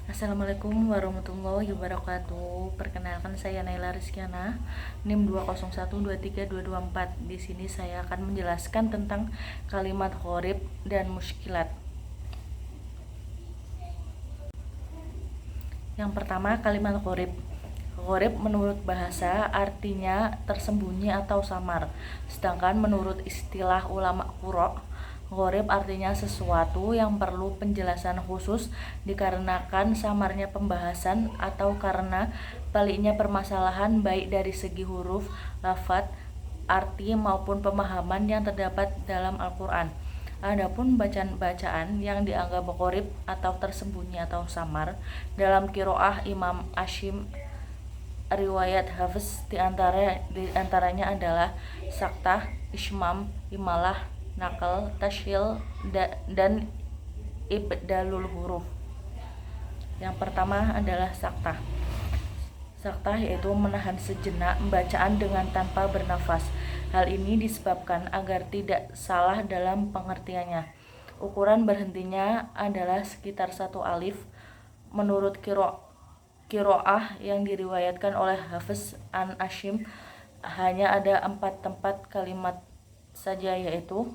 Assalamualaikum warahmatullahi wabarakatuh. Perkenalkan, saya Naila Rizkiana, NIM 201232224. Di sini saya akan menjelaskan tentang kalimat gharib dan muskilat. Yang pertama, kalimat gharib. Gharib menurut bahasa artinya tersembunyi atau samar. Sedangkan menurut istilah ulama qurra, gharib artinya sesuatu yang perlu penjelasan khusus dikarenakan samarnya pembahasan atau karena baliknya permasalahan baik dari segi huruf, lafadz, arti maupun pemahaman yang terdapat dalam Al-Quran. Adapun bacaan-bacaan yang dianggap gharib atau tersembunyi atau samar dalam qiraah Imam Asyim, riwayat Hafiz diantaranya adalah saktah, ismam, imalah, nakal, tashil, dan ibdalul huruf. Yang pertama adalah saktah. Saktah yaitu menahan sejenak bacaan dengan tanpa bernafas. Hal ini disebabkan agar tidak salah dalam pengertiannya. Ukuran berhentinya adalah sekitar 1 alif. Menurut qiraah yang diriwayatkan oleh Hafiz an Asyim, hanya ada 4 tempat kalimat saja, yaitu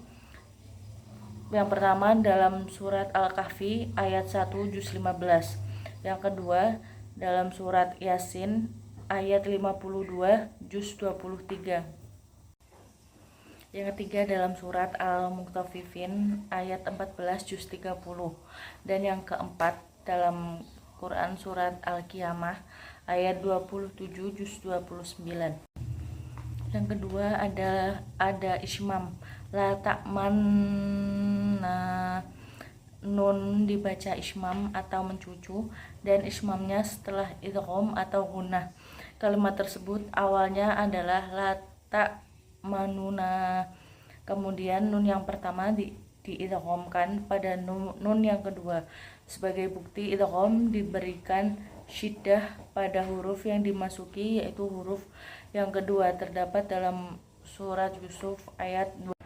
yang pertama dalam surat Al-Kahfi ayat 1 juz 15. Yang kedua dalam surat Yasin ayat 52 juz 23. Yang ketiga dalam surat Al-Muktafifin ayat 14 juz 30. Dan yang keempat dalam Quran surat Al-Qiyamah ayat 27 juz 29. Yang kedua ada ismam, la ta'manna, nun dibaca ismam atau mencucu, dan ismamnya setelah idgham atau gunnah. Kalimat tersebut awalnya adalah la ta'manuna, kemudian nun yang pertama diidghamkan pada nun yang kedua. Sebagai bukti idgham diberikan syiddah pada huruf yang dimasuki, yaitu huruf yang kedua, terdapat dalam surat Yusuf ayat 2.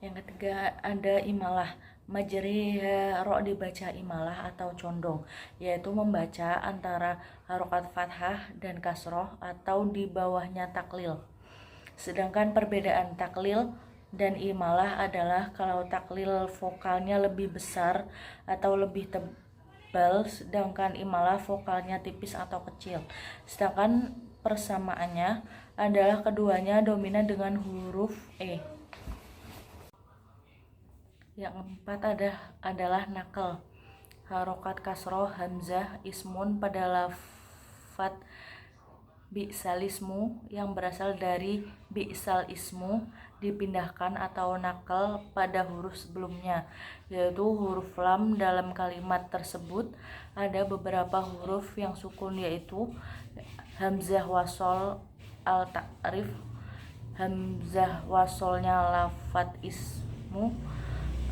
Yang ketiga ada imalah, majriha, ro dibaca imalah atau condong, yaitu membaca antara harokat fathah dan kasroh atau di bawahnya taklil. Sedangkan perbedaan taklil dan imalah adalah kalau taklil vokalnya lebih besar atau lebih tebal, sedangkan imalah vokalnya tipis atau kecil. Sedangkan persamaannya adalah keduanya dominan dengan huruf E. Yang keempat adalah nakal, harokat kasroh hamzah ismun pada lafadz bi'salismu yang berasal dari bi'sal ismu dipindahkan atau nakal pada huruf sebelumnya, yaitu huruf lam. Dalam kalimat tersebut ada beberapa huruf yang sukun, yaitu hamzah wasol al-ta'rif, hamzah wasolnya lafadz ismu,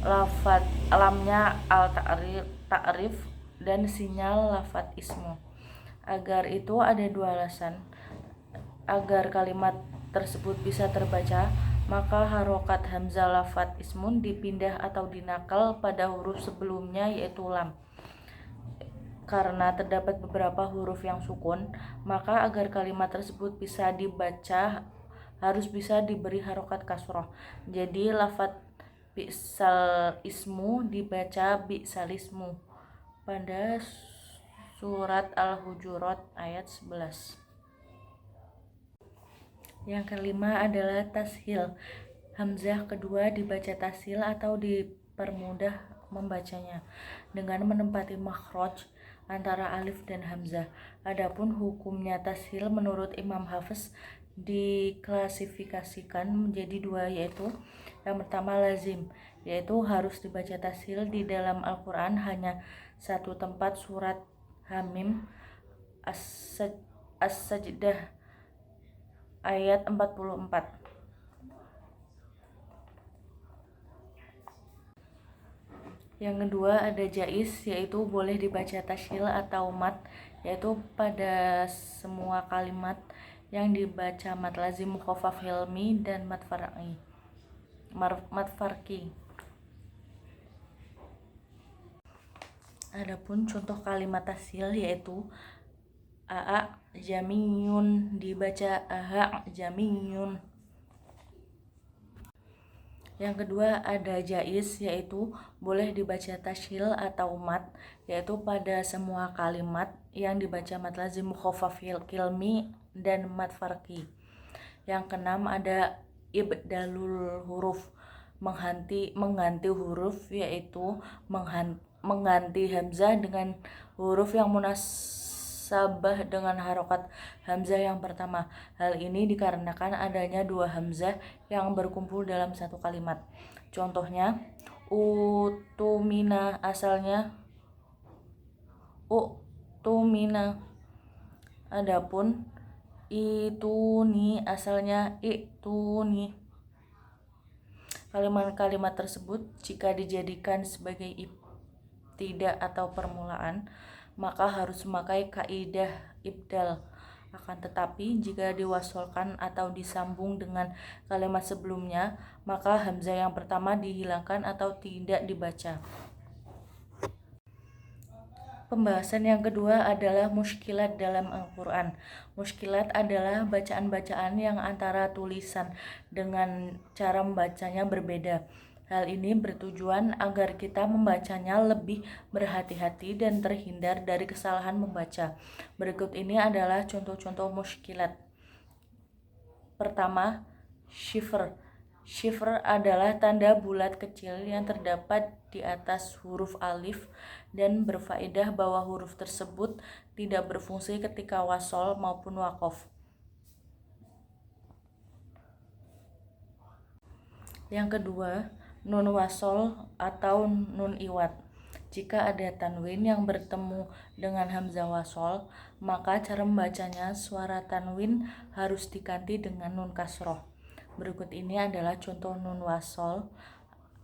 lafadz lamnya al-ta'rif, dan sinyal lafadz ismu. Agar itu ada 2 alasan. Agar kalimat tersebut bisa terbaca, maka harokat hamzah lafadz ismun dipindah atau dinakal pada huruf sebelumnya, yaitu lam. Karena terdapat beberapa huruf yang sukun, maka agar kalimat tersebut bisa dibaca harus bisa diberi harokat kasroh. Jadi lafadz bi'sal ismu dibaca bi'salismu pada surat Al-Hujurat ayat 11. Yang kelima adalah tashil. Hamzah kedua dibaca tashil atau dipermudah membacanya dengan menempati makhraj antara alif dan hamzah. Adapun hukumnya tashil menurut Imam Hafiz diklasifikasikan menjadi 2, yaitu yang pertama lazim, yaitu harus dibaca tashil di dalam Al-Quran hanya 1 tempat, surat Hamim As-Sajdah ayat 44. Yang kedua ada jaiz, yaitu boleh dibaca tashil atau mat, yaitu pada semua kalimat yang dibaca mat lazim, mukhafaf, hilmi, dan mat farqi. Adapun contoh kalimat tasil yaitu aa jamiyun dibaca aha jamiyun. Yang kedua ada jaiz yaitu boleh dibaca tasyil atau mat yaitu pada semua kalimat yang dibaca mat lazim mukhaffafil kilmi dan mat farqi. Yang keenam ada ibdalul huruf mengganti huruf yaitu mengganti hamzah dengan huruf yang munasabah dengan harokat hamzah yang pertama. Hal ini dikarenakan adanya dua hamzah yang berkumpul dalam satu kalimat. Contohnya utumina asalnya utumina, adapun ituni asalnya ituni. Kalimat-kalimat tersebut jika dijadikan sebagai ibtida atau permulaan maka harus memakai kaidah ibdal. Akan tetapi jika diwasolkan atau disambung dengan kalimat sebelumnya maka hamzah yang pertama dihilangkan atau tidak dibaca. Pembahasan yang kedua adalah muskilat dalam Al-Quran. Muskilat adalah bacaan-bacaan yang antara tulisan dengan cara membacanya berbeda. Hal ini bertujuan agar kita membacanya lebih berhati-hati dan terhindar dari kesalahan membaca. Berikut ini adalah contoh-contoh muskilat. Pertama, shifr. Shifr adalah tanda bulat kecil yang terdapat di atas huruf alif dan berfaedah bahwa huruf tersebut tidak berfungsi ketika wasol maupun waqaf. Yang kedua, nun wasol atau nun iwat. Jika ada tanwin yang bertemu dengan hamzah wasol, maka cara membacanya suara tanwin harus diganti dengan nun kasroh. Berikut ini adalah contoh nun wasol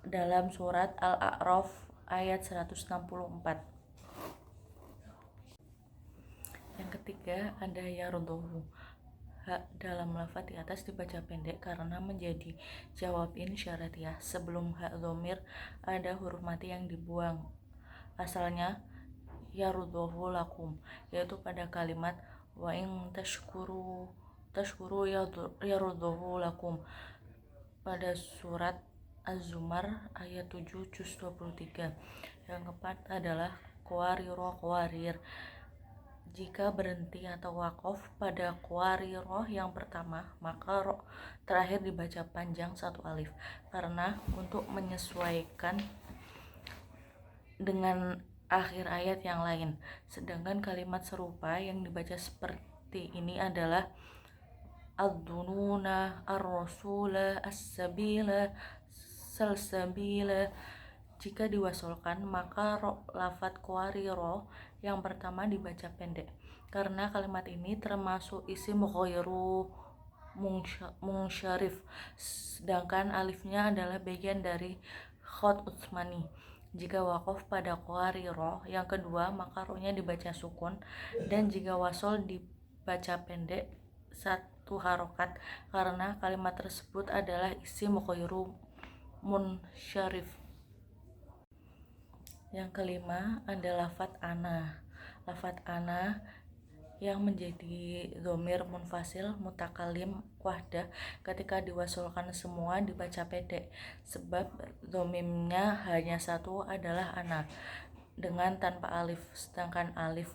dalam surat Al-A'raf ayat 164. Yang ketiga ada yarudhuhu. Hak dalam lafaz di atas dibaca pendek karena menjadi jawab insyaratiyah. Sebelum hak dhamir ada huruf mati yang dibuang. Asalnya yarudhuhu lakum, yaitu pada kalimat wa in tashkuru yarudhuhu lakum pada surat Az-Zumar ayat 7 juz 23. Yang keempat adalah qawarir. Jika berhenti atau waqaf pada qawarirah yang pertama, maka ro terakhir dibaca panjang satu alif karena untuk menyesuaikan dengan akhir ayat yang lain. Sedangkan kalimat serupa yang dibaca seperti ini adalah ad-dununa, ar-rasula, as-sabila, salsabila. Jika diwasolkan maka lafadz qawariro yang pertama dibaca pendek karena kalimat ini termasuk isim ghairu munsyarif, sedangkan alifnya adalah bagian dari khot utsmani. Jika waqaf pada qawariro yang kedua maka ro-nya dibaca sukun, dan jika wasol dibaca pendek satu harokat karena kalimat tersebut adalah isim ghairu munsyarif. Yang kelima ada lafadz ana. Lafadz ana yang menjadi dhamir munfasil mutakalim wahdah ketika diwasolkan semua dibaca pendek sebab dhamirnya hanya satu adalah ana dengan tanpa alif, sedangkan alif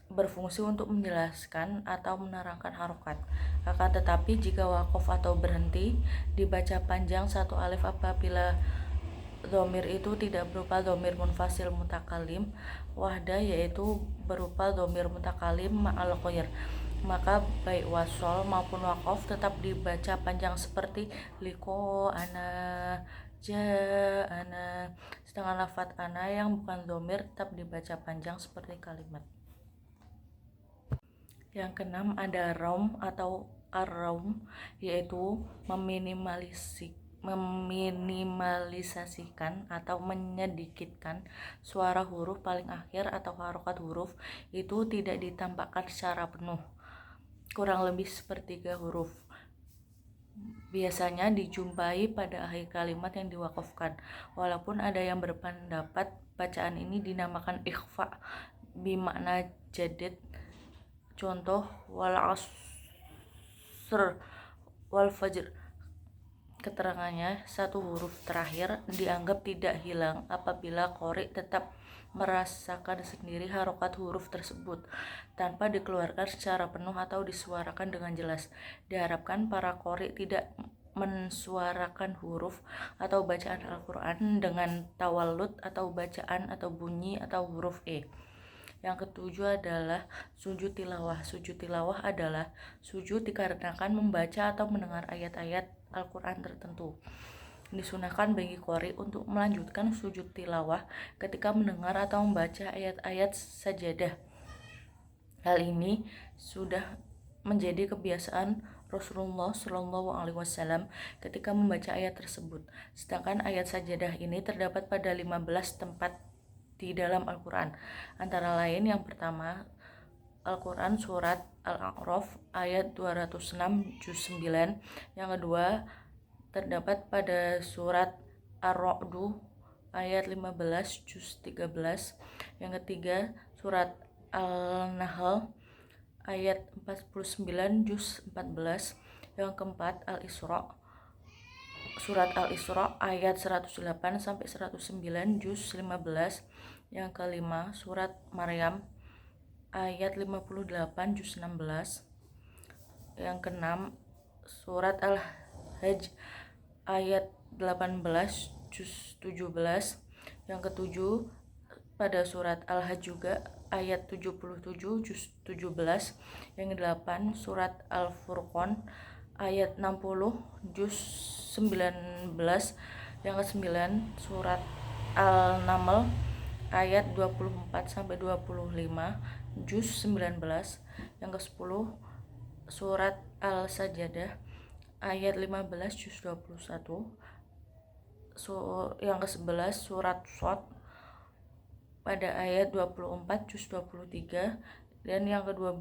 berfungsi untuk menjelaskan atau menerangkan harokat. Akan tetapi jika waqaf atau berhenti dibaca panjang satu alif apabila dhamir itu tidak berupa dhamir munfasil mutakalim wahdah, yaitu berupa dhamir mutakalim ma'al ghair, maka baik wasol maupun waqaf tetap dibaca panjang seperti liko ana, ja ana. Sedangkan lafadz ana yang bukan dhamir tetap dibaca panjang seperti kalimat. Yang keenam ada raum atau ar-raum, yaitu meminimalisasikan atau menyedikitkan suara huruf paling akhir atau harokat huruf itu tidak ditampakkan secara penuh, kurang lebih sepertiga huruf. Biasanya dijumpai pada akhir kalimat yang diwakafkan, walaupun ada yang berpendapat bacaan ini dinamakan ikhfa bimakna jadid. Contoh, wal asr wal fajr. Keterangannya, satu huruf terakhir dianggap tidak hilang apabila qori tetap merasakan sendiri harokat huruf tersebut tanpa dikeluarkan secara penuh atau disuarakan dengan jelas. Diharapkan para qori tidak mensuarakan huruf atau bacaan Al-Quran dengan tawallud atau bacaan atau bunyi atau huruf E. Yang ketujuh adalah sujud tilawah. Sujud tilawah adalah sujud dikarenakan membaca atau mendengar ayat-ayat Al-Quran tertentu. Disunahkan bagi qori untuk melanjutkan sujud tilawah ketika mendengar atau membaca ayat-ayat sajadah. Hal ini sudah menjadi kebiasaan Rasulullah SAW ketika membaca ayat tersebut. Sedangkan ayat sajadah ini terdapat pada 15 tempat di dalam Al-Quran. Antara lain, yang pertama, Al-Quran surat Al-A'raf ayat 206 juz 9. Yang kedua, terdapat pada surat Ar-Ra'du ayat 15 juz 13. Yang ketiga, surat Al-Nahl ayat 49 juz 14. Yang keempat, surat Al-Isra ayat 108 sampai 109 juz 15. Yang kelima, surat Maryam ayat 58 juz 16. Yang keenam, surat Al-Hajj ayat 18 juz 17. Yang ketujuh, pada surat Al-Hajj juga ayat 77 juz 17. Yang kedelapan, surat Al-Furqan ayat 60 juz 19. Yang kesembilan, surat Al-Naml ayat 24 sampai 25 juz 19. Yang ke-10, surat Al-Sajadah ayat 15 juz 21. Yang ke-11, surat Shad pada ayat 24 juz 23. Dan yang ke-12,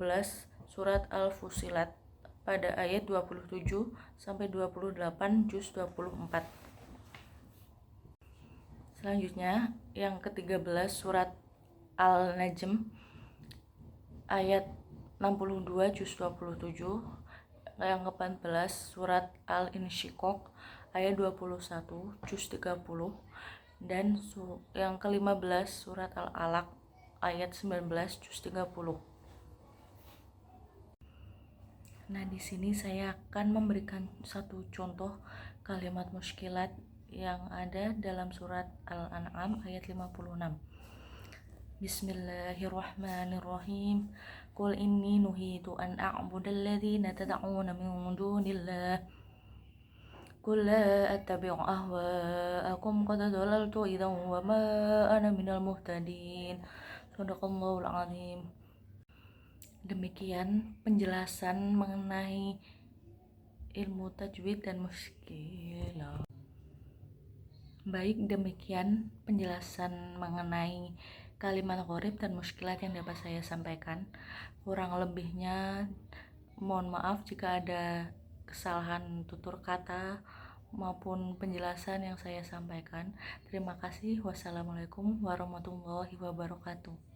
surat Al-Fusilat pada ayat 27 sampai 28 juz 24. Selanjutnya, yang ke-13, surat Al-Najm ayat 62 juz 27. Yang ke-14, surat Al-Insyiqaq ayat 21 juz 30. Dan yang ke-15, surat Al-Alaq ayat 19 juz 30. Nah, di sini saya akan memberikan satu contoh kalimat muskilat yang ada dalam surat Al-An'am ayat 56. Bismillahirrahmanirrahim. Qul inni nuhitu an a'budal ladzina tad'una min dunillah. Qul la attabi'u ahwa'akum qad dhalaltu idzan wa ma ana minal muhtadin. Shadaqallahul azim. Demikian penjelasan mengenai ilmu tajwid dan muskilah. Baik, demikian penjelasan mengenai kalimat gharib dan muskilat yang dapat saya sampaikan. Kurang lebihnya mohon maaf jika ada kesalahan tutur kata maupun penjelasan yang saya sampaikan. Terima kasih. Wassalamualaikum warahmatullahi wabarakatuh.